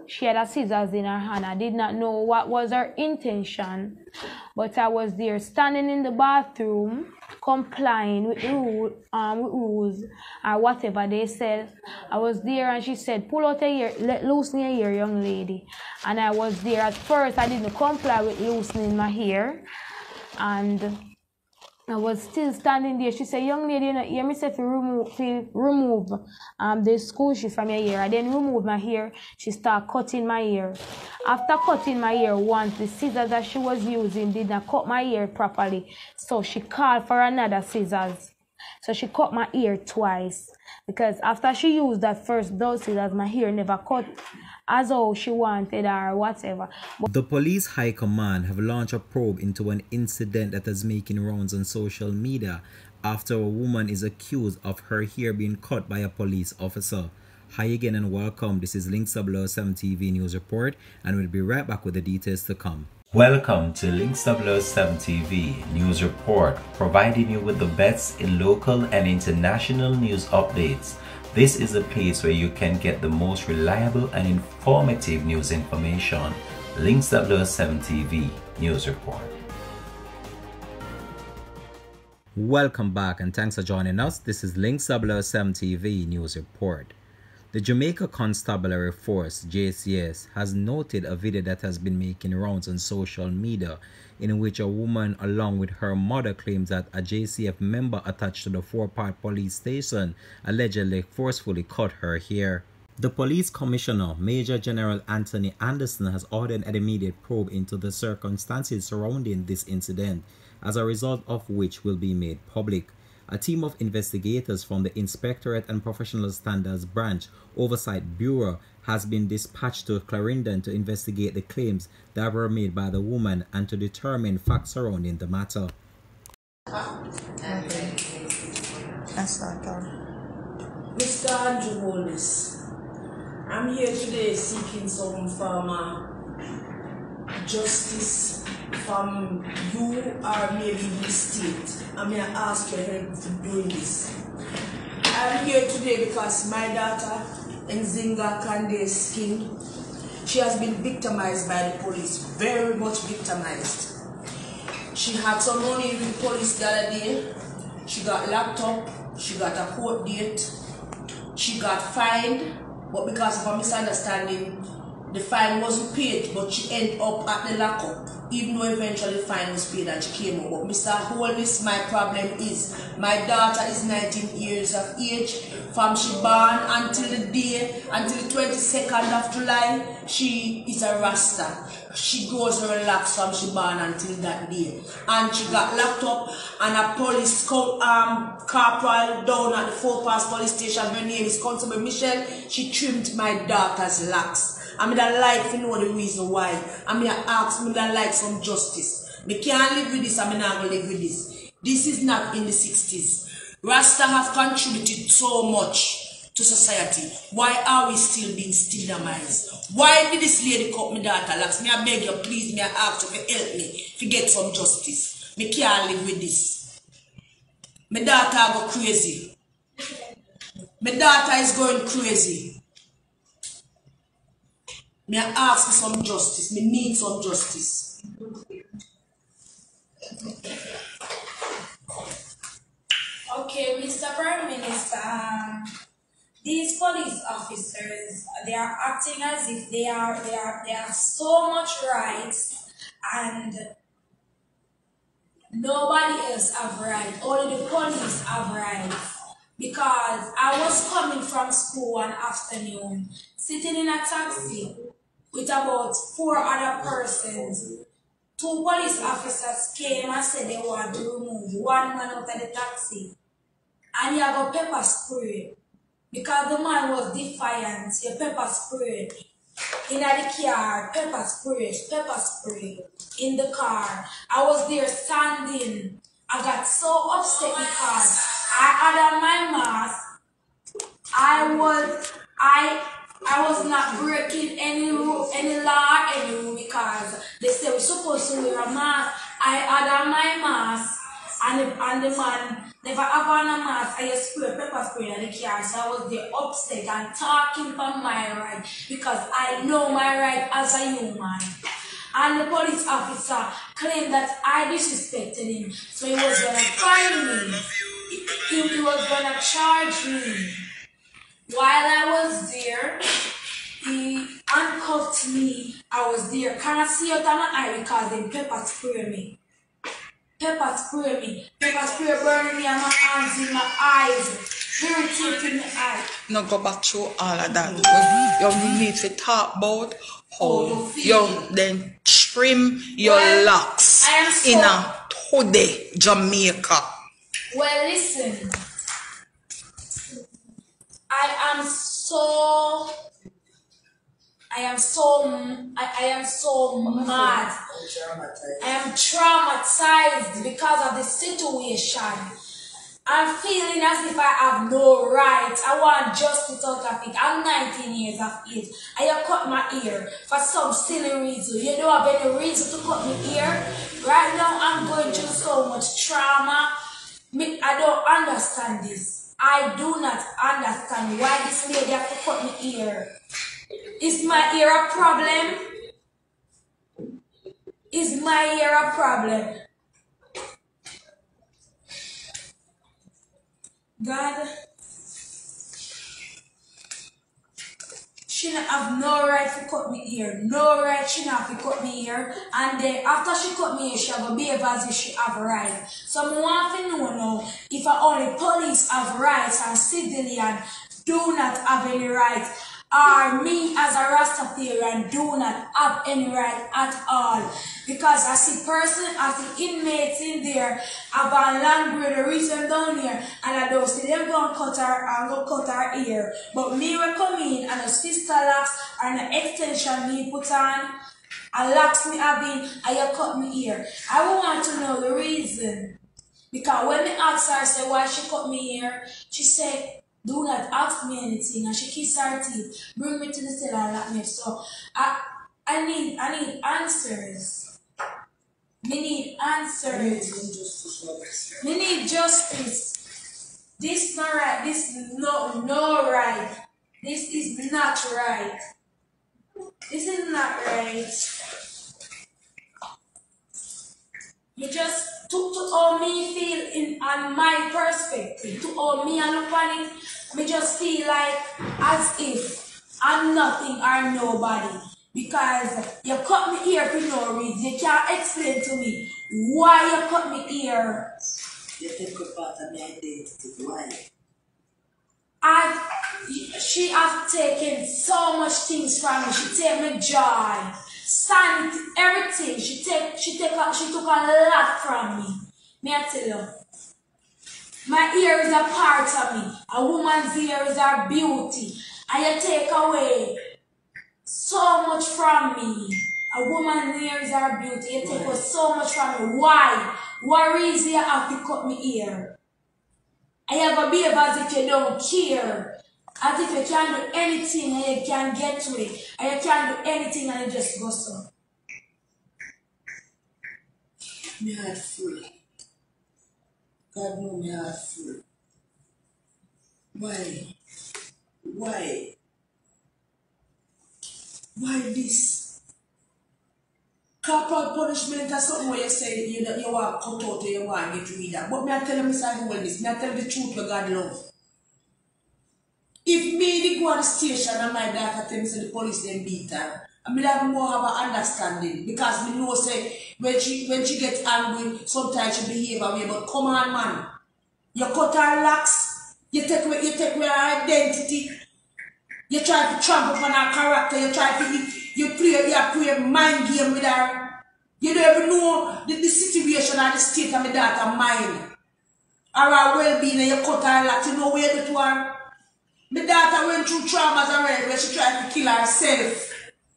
she had a scissors in her hand. I did not know what was her intention, but I was there standing in the bathroom, complying with rules or whatever they said. I was there and she said, pull out your hair, loosen your hair, young lady. And I was there. At first, I didn't comply with loosening my hair. And I was still standing there. She said, young lady, you know, hear me say to remove the school shoe from your hair. I then remove my hair. She started cutting my hair. After cutting my hair once, the scissors that she was using did not cut my hair properly. So she called for another scissors. So she cut my hair twice. Because after she used that first those scissors, my hair never cut as how she wanted or whatever. The police high command have launched a probe into an incident that is making rounds on social media after a woman is accused of her hair being cut by a police officer. Hi again and welcome. This is Link 007 TV News Report, and we'll be right back with the details to come. Welcome to Link 007 TV News Report, providing you with the best in local and international news updates. This is a place where you can get the most reliable and informative news information. Link 007 TV News Report. Welcome back and thanks for joining us. This is Link 007 TV News Report. The Jamaica Constabulary Force, JCS, has noted a video that has been making rounds on social media in which a woman along with her mother claims that a JCF member attached to the four-part police station allegedly forcefully cut her hair. The police commissioner, Major General Anthony Anderson, has ordered an immediate probe into the circumstances surrounding this incident, as a result of which will be made public. A team of investigators from the Inspectorate and Professional Standards Branch Oversight Bureau has been dispatched to Clarendon to investigate the claims that were made by the woman and to determine facts surrounding the matter. Mr. Andrew Wallace, I'm here today seeking some justice from you or maybe the state. I may ask your help for doing this. I'm here today because my daughter, Nzinga Kande's King, she has been victimized by the police, very much victimized. She had some money with the police the other day. She got locked up, she got a court date, she got fined, but because of a misunderstanding, the fine wasn't paid, but she ended up at the lockup, even though eventually the fine was paid and she came out. But Mr. Holness, my problem is, my daughter is 19 years of age. From she born until the 22nd of July, she is a Rasta. She goes relaxed from she born until that day. And she got locked up, and a police corporal down at the four-pass police station, her name is Constable Michelle, she trimmed my daughter's locks. I mean, I like to know the reason why. I mean, I ask me that like some justice. We can't live with this, I mean, I'm going to live with this. This is not in the 60s. Rasta have contributed so much to society. Why are we still being stigmatized? Why did this lady cut my daughter locks? Me, I beg you, please, me, I ask you to help me to get some justice. Me can't live with this. My daughter go crazy. My daughter is going crazy. May I ask for some justice? Me need some justice. Okay, Mr. Prime Minister, these police officers, they are acting as if they have so much rights and nobody else have rights. Only the police have rights. Because I was coming from school one afternoon, sitting in a taxi with about 4 other persons. 2 police officers came and said they want to remove one man out of the taxi. And he got pepper spray. Because the man was defiant, he pepper spray. In the car, pepper spray. In the car. I was there standing. I got so upset because I had on my mask. I was not breaking any law, because they said we're supposed to wear a mask. I had on my mask. and the man never have on a mask. I just spray pepper spray in the car, so I was there upset and talking for my right because I know my right as a human. And the police officer claimed that I disrespected him, so he was gonna fine me. He was gonna charge me. While I was there, he handcuffed me. I was there. Can't see out of my eye because they pepper spray me. Pepper spray me. Pepper spray burning me on my hands, in my eyes, irritating my eyes. Now go back to all of that. You need to talk about how you then trim your locks in a today Jamaica. Well, listen. I am so mad. I am traumatized because of the situation. I'm feeling as if I have no right. I want justice out of it. I'm 19 years of age. I have cut my ear for some silly reason. You don't have any reason to cut my ear. Right now I'm going through so much trauma. I don't understand this. I do not understand why this lady have to cut my ear. Is my ear a problem? Is my ear a problem? God, she don't have no right to cut me ear. No right she not have to cut me ear. And then after she cut me ear, she have a behave as if she have a right. So I want to know now if only police have rights and civilians do not have any rights. Or me as a Rastafarian do not have any right at all. Because I see inmates in there have a long braid reason down here and I don't see them go and cut her ear. But me will come in and a sister locks and an extension me put on and locks me having and you cut me ear. I will want to know the reason. Because when me asked her, I said why she cut me ear, she said, do not ask me anything, and she kissed her teeth. Bring me to the cell and lock me up. So I need answers. Me need answers. Me need justice. This not right. This no right. This is not right. This is not right. You just to all me feel on my perspective, to all me and look on it, me just feel like as if I'm nothing or nobody. Because you cut me ear for no reason. You can't explain to me why you cut me ear. You take a part of my identity. Why? She has taken so much things from me. She take my joy, sanity, everything. She took a lot from me. May I tell you? My ear is a part of me. A woman's ear is her beauty. And you take away so much from me. A woman's ear is her beauty. You take away so much from me. Why? What reason you have to cut me ear? And you have a behave as if you don't care. As if you can't do anything and you can't get to it. And you can't do anything and you just go so. My heart full. God know my heart full. Why? Why? Why this? Corporal punishment is something where you say you want to cut out or you want to get rid of. But me I tell you myself well this. Me I tell you the truth where God love. If me did go on the station and my daughter tell me say the police then beat her, I mean have more of an understanding because me know say when she gets angry, sometimes she behave away. But come on man, you cut her locks, you take away her identity, you try to trample upon her character, you play mind game with her. You don't even know the situation or the state of my daughter's mind or her well-being, and you cut her locks, you know where you do to her. My daughter went through traumas already where she tried to kill herself.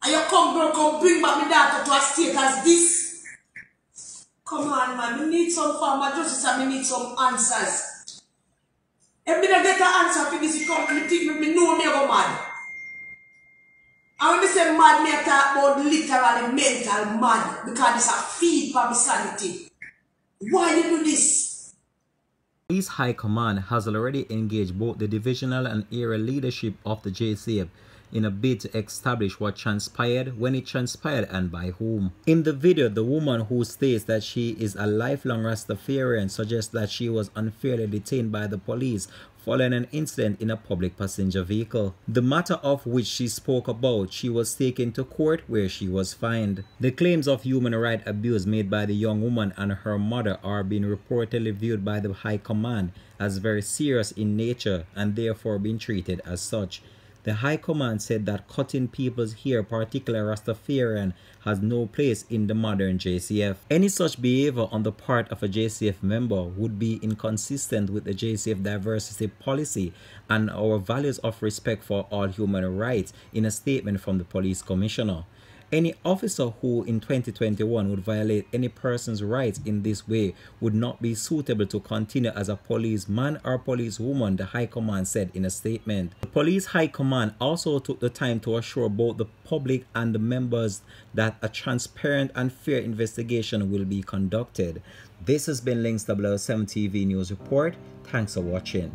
And you come bring back my daughter to a state as this. Come on, man. We need some form of justice and we need some answers. If me don't get an answer for this, you come to me know me go mad. And when I say mad, me I talk about literally mental mad because it's a feed for my sanity. Why you do this? Police High Command has already engaged both the divisional and area leadership of the JCF in a bid to establish what transpired, when it transpired, and by whom. In the video, the woman who states that she is a lifelong Rastafarian suggests that she was unfairly detained by the police following an incident in a public passenger vehicle. The matter of which she spoke about, she was taken to court where she was fined. The claims of human rights abuse made by the young woman and her mother are being reportedly viewed by the High Command as very serious in nature and therefore being treated as such. The High Command said that cutting people's hair, particularly Rastafarian, has no place in the modern JCF. Any such behavior on the part of a JCF member would be inconsistent with the JCF diversity policy and our values of respect for all human rights, in a statement from the police commissioner. Any officer who in 2021 would violate any person's rights in this way would not be suitable to continue as a policeman or policewoman, the High Command said in a statement. The Police High Command also took the time to assure both the public and the members that a transparent and fair investigation will be conducted. This has been Links 007 TV News Report. Thanks for watching.